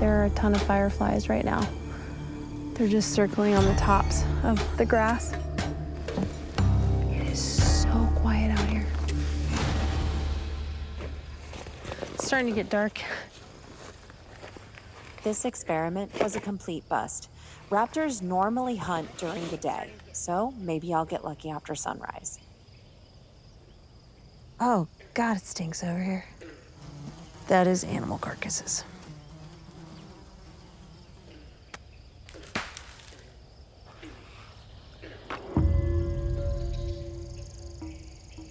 there are a ton of fireflies right now. They're just circling on the tops of the grass. It is so quiet out here. It's starting to get dark. This experiment was a complete bust. Raptors normally hunt during the day, so maybe I'll get lucky after sunrise. Oh, God, it stinks over here. That is animal carcasses.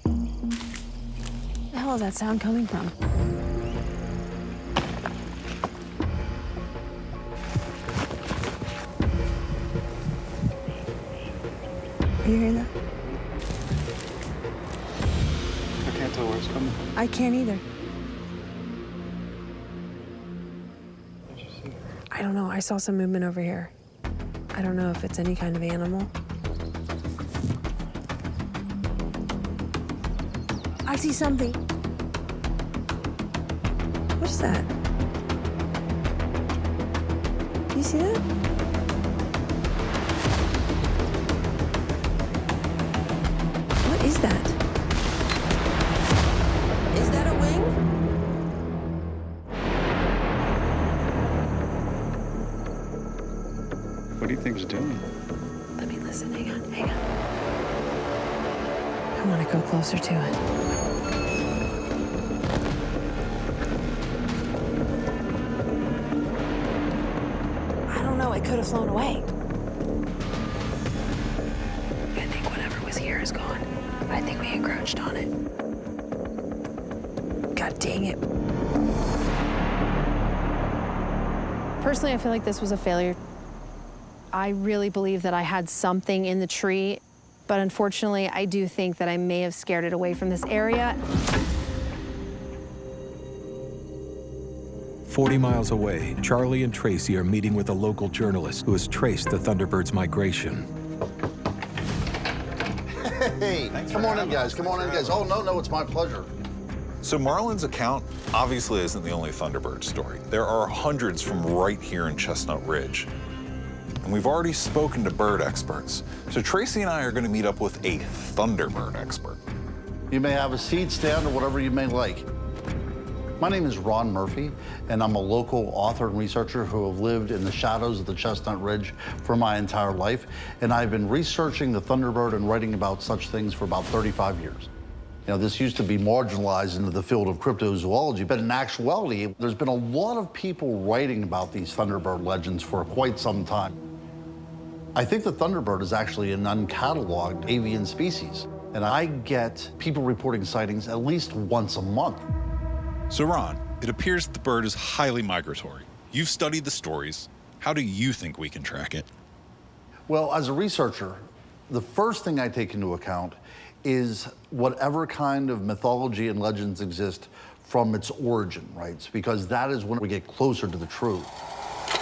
Where the hell is that sound coming from? Are you hearing that? I can't tell where it's coming from. I can't either. What did you see? I don't know. I saw some movement over here. I don't know if it's any kind of animal. I see something. What is that? Do you see that? What is that? Is that a wing? What do you think it's doing? Let me listen. Hang on, hang on. I want to go closer to it. I don't know. It could have flown away. I think whatever was here is gone. I think we encroached on it. God dang it. Personally, I feel like this was a failure. I really believe that I had something in the tree, but unfortunately, I do think that I may have scared it away from this area. 40 miles away, Charlie and Tracy are meeting with a local journalist who has traced the Thunderbird's migration. Hey, come on in, guys. Come on in, guys. Oh, no, it's my pleasure. So Marlon's account obviously isn't the only Thunderbird story. There are hundreds from right here in Chestnut Ridge. And we've already spoken to bird experts. So Tracy and I are going to meet up with a Thunderbird expert. You may have a seat, stand, or whatever you may like. My name is Ron Murphy, and I'm a local author and researcher who have lived in the shadows of the Chestnut Ridge for my entire life. And I've been researching the Thunderbird and writing about such things for about 35 years. You know, this used to be marginalized into the field of cryptozoology, but in actuality, there's been a lot of people writing about these Thunderbird legends for quite some time. I think the Thunderbird is actually an uncatalogued avian species, and I get people reporting sightings at least once a month. So Ron, it appears the bird is highly migratory. You've studied the stories. How do you think we can track it? Well, as a researcher, the first thing I take into account is whatever kind of mythology and legends exist from its origin, right? Because that is when we get closer to the truth.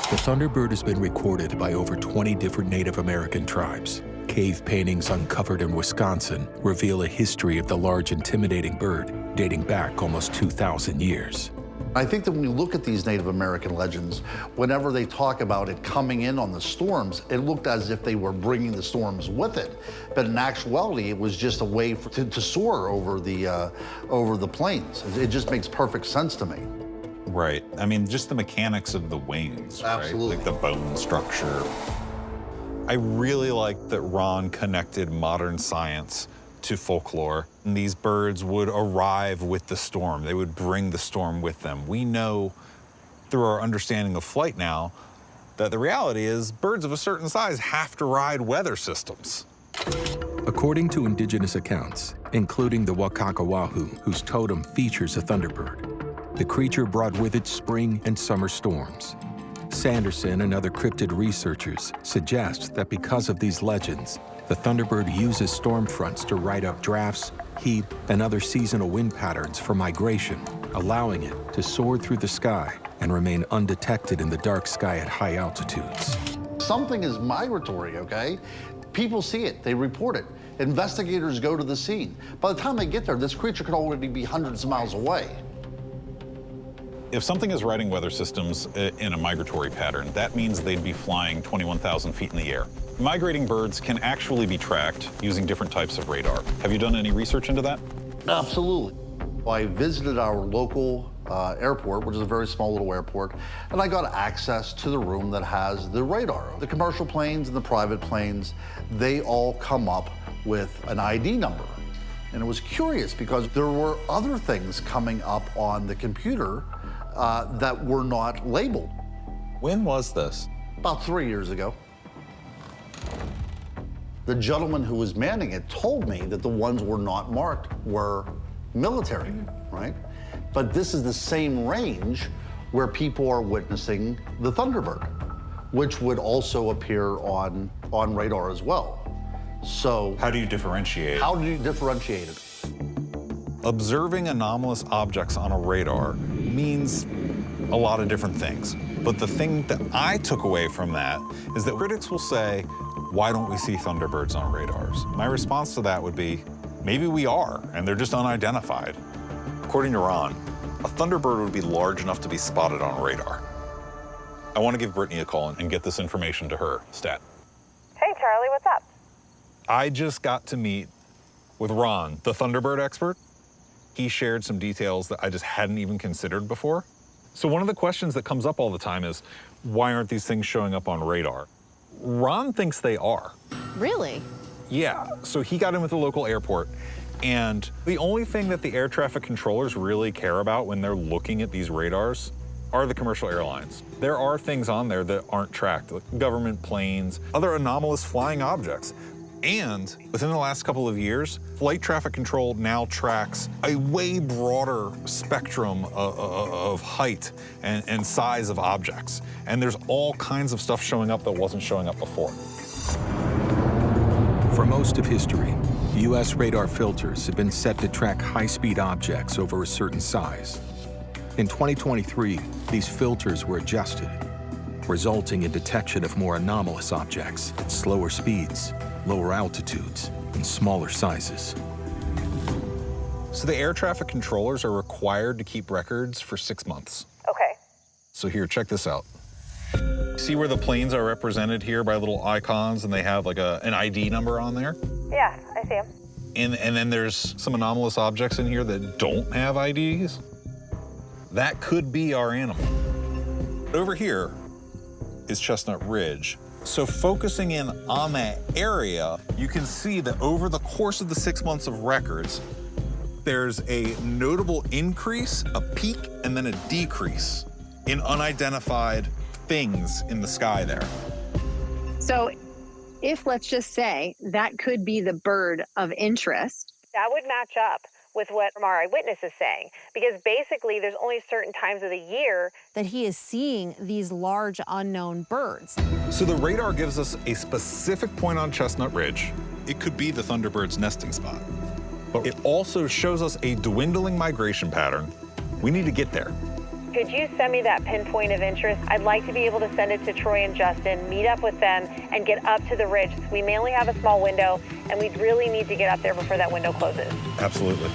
The Thunderbird has been recorded by over 20 different Native American tribes. Cave paintings uncovered in Wisconsin reveal a history of the large, intimidating bird dating back almost 2,000 years. I think that when you look at these Native American legends, whenever they talk about it coming in on the storms, it looked as if they were bringing the storms with it. But in actuality, it was just a way to soar over the plains. It just makes perfect sense to me. Right. I mean, just the mechanics of the wings, Absolutely. right? Like the bone structure. I really like that Ron connected modern science to folklore. And these birds would arrive with the storm. They would bring the storm with them. We know through our understanding of flight now that the reality is birds of a certain size have to ride weather systems. According to indigenous accounts, including the Wakakawahu, whose totem features a Thunderbird, the creature brought with it spring and summer storms. Sanderson and other cryptid researchers suggest that because of these legends, the Thunderbird uses storm fronts to ride up drafts, heat, and other seasonal wind patterns for migration, allowing it to soar through the sky and remain undetected in the dark sky at high altitudes. Something is migratory, okay? People see it, they report it. Investigators go to the scene. By the time they get there, this creature could already be hundreds of miles away. If something is riding weather systems in a migratory pattern, that means they'd be flying 21,000 feet in the air. Migrating birds can actually be tracked using different types of radar. Have you done any research into that? Absolutely. I visited our local airport, which is a very small little airport, and I got access to the room that has the radar. The commercial planes and the private planes, they all come up with an ID number. And it was curious because there were other things coming up on the computer that were not labeled. When was this? About 3 years ago. The gentleman who was manning it told me that the ones were not marked were military, right? But this is the same range where people are witnessing the Thunderbird, which would also appear on radar as well. So how do you differentiate? How do you differentiate it? Observing anomalous objects on a radar means a lot of different things. But the thing that I took away from that is that critics will say, why don't we see Thunderbirds on radars? My response to that would be, maybe we are, and they're just unidentified. According to Ron, a Thunderbird would be large enough to be spotted on radar. I want to give Britney a call and get this information to her. Stat. Hey, Charlie, what's up? I just got to meet with Ron, the Thunderbird expert. He shared some details that I just hadn't even considered before. So one of the questions that comes up all the time is, why aren't these things showing up on radar? Ron thinks they are. Really? Yeah, so he got in with the local airport, and the only thing that the air traffic controllers really care about when they're looking at these radars are the commercial airlines. There are things on there that aren't tracked, like government planes, other anomalous flying objects. And within the last couple of years, flight traffic control now tracks a way broader spectrum of height and size of objects. And there's all kinds of stuff showing up that wasn't showing up before. For most of history, U.S. radar filters have been set to track high-speed objects over a certain size. In 2023, these filters were adjusted, resulting in detection of more anomalous objects at slower speeds, lower altitudes, and smaller sizes. So the air traffic controllers are required to keep records for 6 months. Okay. So here, check this out. See where the planes are represented here by little icons and they have like an ID number on there? Yeah, I see them. And then there's some anomalous objects in here that don't have IDs. That could be our animal. Over here is Chestnut Ridge. So focusing in on that area, you can see that over the course of the 6 months of records, there's a notable increase, a peak, and then a decrease in unidentified things in the sky there. So if, let's just say, that could be the bird of interest. That would match up with what our eyewitness is saying, because basically there's only certain times of the year that he is seeing these large unknown birds. So the radar gives us a specific point on Chestnut Ridge. It could be the Thunderbird's nesting spot. But it also shows us a dwindling migration pattern. We need to get there. Could you send me that pinpoint of interest? I'd like to be able to send it to Troy and Justin, meet up with them, and get up to the ridge. We may only have a small window, and we really need to get up there before that window closes. Absolutely.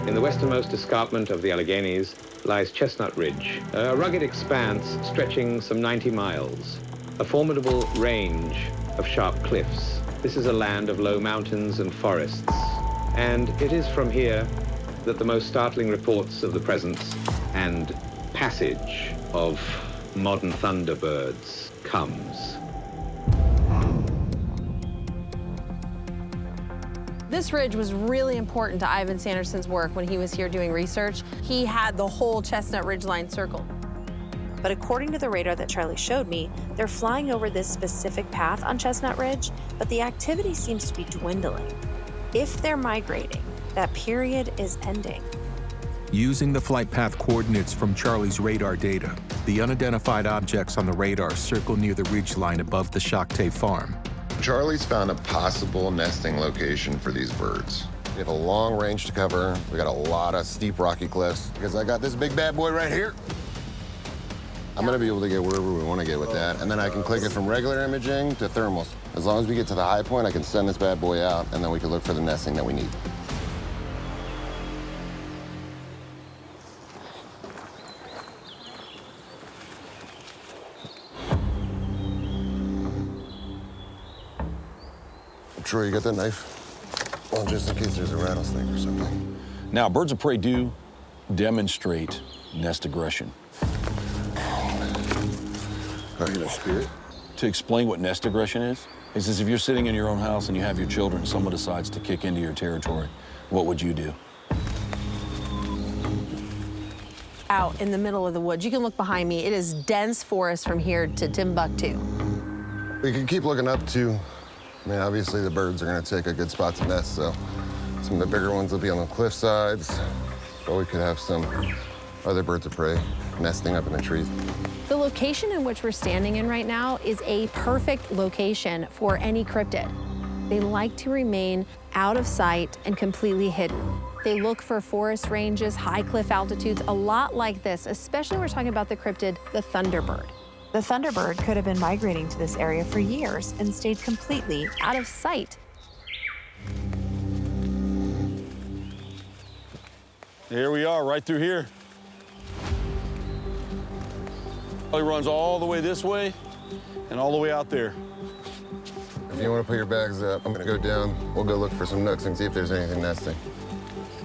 In the westernmost escarpment of the Alleghenies lies Chestnut Ridge, a rugged expanse stretching some 90 miles, a formidable range of sharp cliffs. This is a land of low mountains and forests, and it is from here that the most startling reports of the presence and passage of modern thunderbirds comes. This ridge was really important to Ivan Sanderson's work when he was here doing research. He had the whole Chestnut Ridge line circled. But according to the radar that Charlie showed me, they're flying over this specific path on Chestnut Ridge, but the activity seems to be dwindling. If they're migrating, that period is ending. Using the flight path coordinates from Charlie's radar data, the unidentified objects on the radar circle near the ridge line above the Choctaw farm. Charlie's found a possible nesting location for these birds. We have a long range to cover. We got a lot of steep rocky cliffs because I got this big bad boy right here. I'm gonna be able to get wherever we want to get with that. And then I can click it from regular imaging to thermals. As long as we get to the high point, I can send this bad boy out, and then we can look for the nesting that we need. Troy, you got that knife? Well, just in case there's a rattlesnake or something. Now, birds of prey do demonstrate nest aggression. Are you a spirit? To explain what nest aggression is if you're sitting in your own house and you have your children, someone decides to kick into your territory, what would you do? Out in the middle of the woods. You can look behind me. It is dense forest from here to Timbuktu. We can keep looking up too. I mean, obviously the birds are gonna take a good spot to nest, so some of the bigger ones will be on the cliff sides, but we could have some other birds of prey nesting up in the trees. The location in which we're standing in right now is a perfect location for any cryptid. They like to remain out of sight and completely hidden. They look for forest ranges, high cliff altitudes, a lot like this, especially when we're talking about the cryptid, the thunderbird. The thunderbird could have been migrating to this area for years and stayed completely Out of sight. Here we are, right through here. It runs all the way this way and all the way out there. If you want to put your bags up, I'm gonna go down. We'll go look for some nooks and see if there's anything nesting.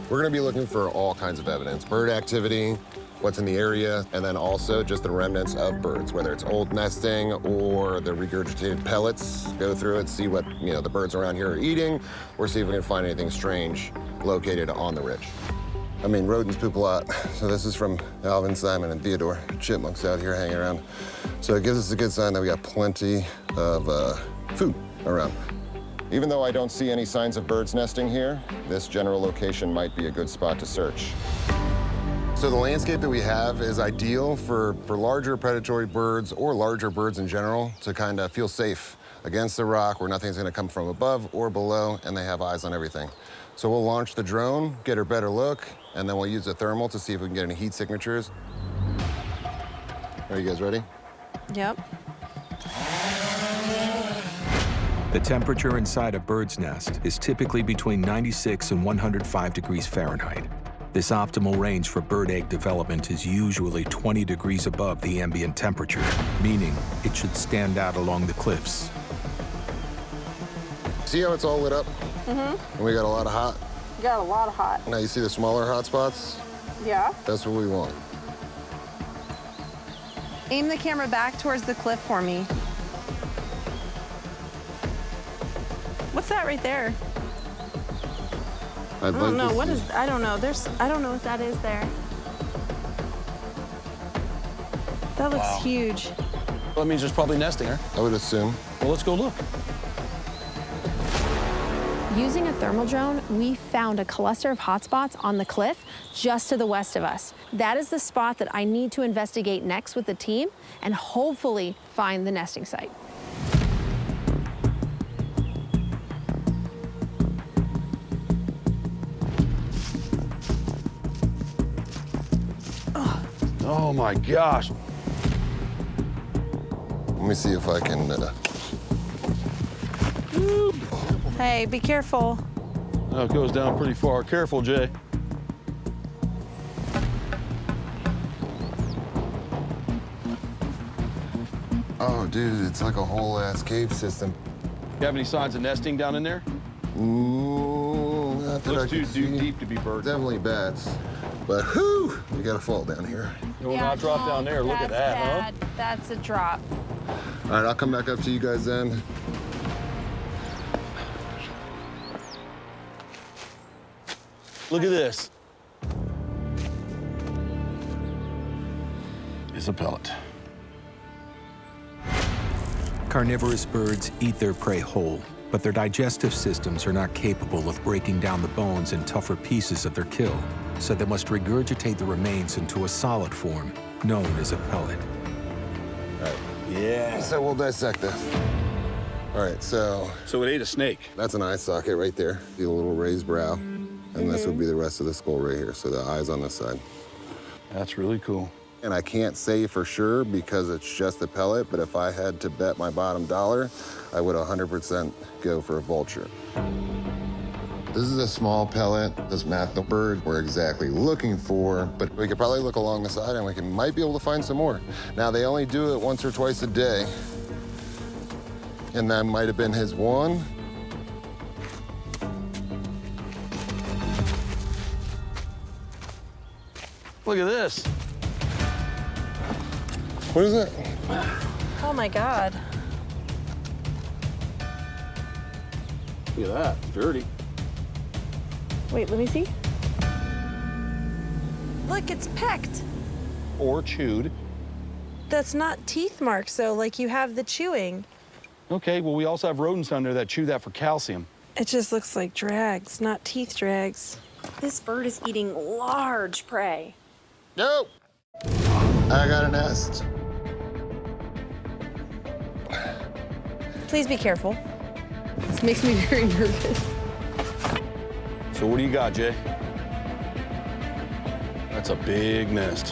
We're gonna be looking for all kinds of evidence. Bird activity, what's in the area, and then also just the remnants of birds, whether it's old nesting or the regurgitated pellets. Go through it, see what the birds around here are eating, or see if we can find anything strange located on the ridge. I mean, rodents poop a lot. So this is from Alvin, Simon, and Theodore. Chipmunks out here hanging around. So it gives us a good sign that we got plenty of food around. Even though I don't see any signs of birds nesting here, this general location might be a good spot to search. So the landscape that we have is ideal for larger predatory birds or larger birds in general to kind of feel safe against the rock where nothing's gonna come from above or below and they have eyes on everything. So we'll launch the drone, get a better look, and then we'll use the thermal to see if we can get any heat signatures. Are you guys ready? Yep. The temperature inside a bird's nest is typically between 96 and 105 degrees Fahrenheit. This optimal range for bird egg development is usually 20 degrees above the ambient temperature, meaning it should stand out along the cliffs. See how it's all lit up? Mm-hmm. And we got a lot of hot? You got a lot of hot. Now you see the smaller hot spots? Yeah. That's what we want. Aim the camera back towards the cliff for me. What's that right there? I don't know. What is, I don't know. I don't know what that is there. That looks huge. Well, that means there's probably nesting, huh? I would assume. Well, let's go look. Using a thermal drone, we found a cluster of hotspots on the cliff just to the west of us. That is the spot that I need to investigate next with the team and hopefully find the nesting site. Oh my gosh. Let me see if I can... Hey, be careful. Oh, it goes down pretty far. Careful, Jay. Oh, dude, it's like a whole ass cave system. You have any signs of nesting down in there? Not that Looks I can too see. deep to be birds. Definitely bats. But whew, we got a fall down here. You will not drop down there. Look at that, bad. Huh? That's a drop. All right, I'll come back up to you guys then. Look at this. It's a pellet. Carnivorous birds eat their prey whole, but their digestive systems are not capable of breaking down the bones and tougher pieces of their kill, so they must regurgitate the remains into a solid form, known as a pellet. All right. Yeah. So we'll dissect this. All right, so it ate a snake. That's an eye socket right there. See the little raised brow. And this would be the rest of the skull right here. So the eyes on this side. That's really cool. And I can't say for sure because it's just a pellet, but if I had to bet my bottom dollar, I would 100% go for a vulture. This is a small pellet. Doesn't match the bird we're exactly looking for, but we could probably look along the side and might be able to find some more. Now, they only do it once or twice a day, and that might have been his one. Look at this. What is it? Oh my God. Look at that, dirty. Wait, let me see. Look, it's pecked. Or chewed. That's not teeth marks, so like you have the chewing. Okay, well, we also have rodents under that chew that for calcium. It just looks like drags, not teeth drags. This bird is eating large prey. Nope. I got a nest. Please be careful. This makes me very nervous. So what do you got, Jay? That's a big nest.